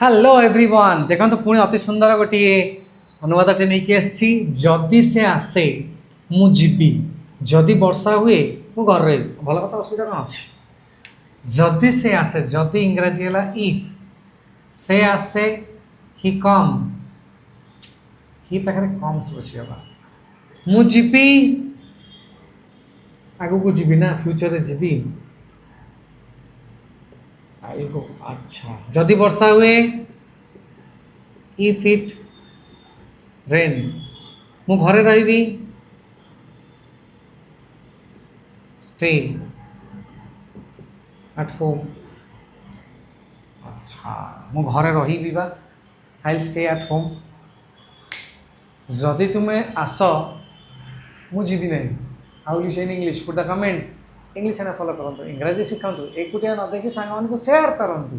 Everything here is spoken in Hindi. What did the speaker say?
हेलो एवरीवन देखो तो पुणी अति सुंदर गोटे अनुवादटे नहीं आसी जदि से आसे मु जीवी जदि वर्षा हुए मु घर रही भल कथा असुविधा कौन अच्छी जदि से आसे जदि इंग्राजी है इफ से आसे हि कम हि पाखे कम सब बसिबा मु जीवी आगू को जीवी ना फ्यूचर रे जीवी आगू अच्छा जदि वर्षा हुए इफ इट रेन्स मु घरे रही स्टे एट होम अच्छा मु घरे रही बा आई स्टे एट होम जदि तुम्हें आस मु जीवी ना हाउ विल यू से in English put the comments English ने फॉलो करंतु इंग्रजी शिखंतु एकुटिया न देखि सांग मान को शेयर करंतु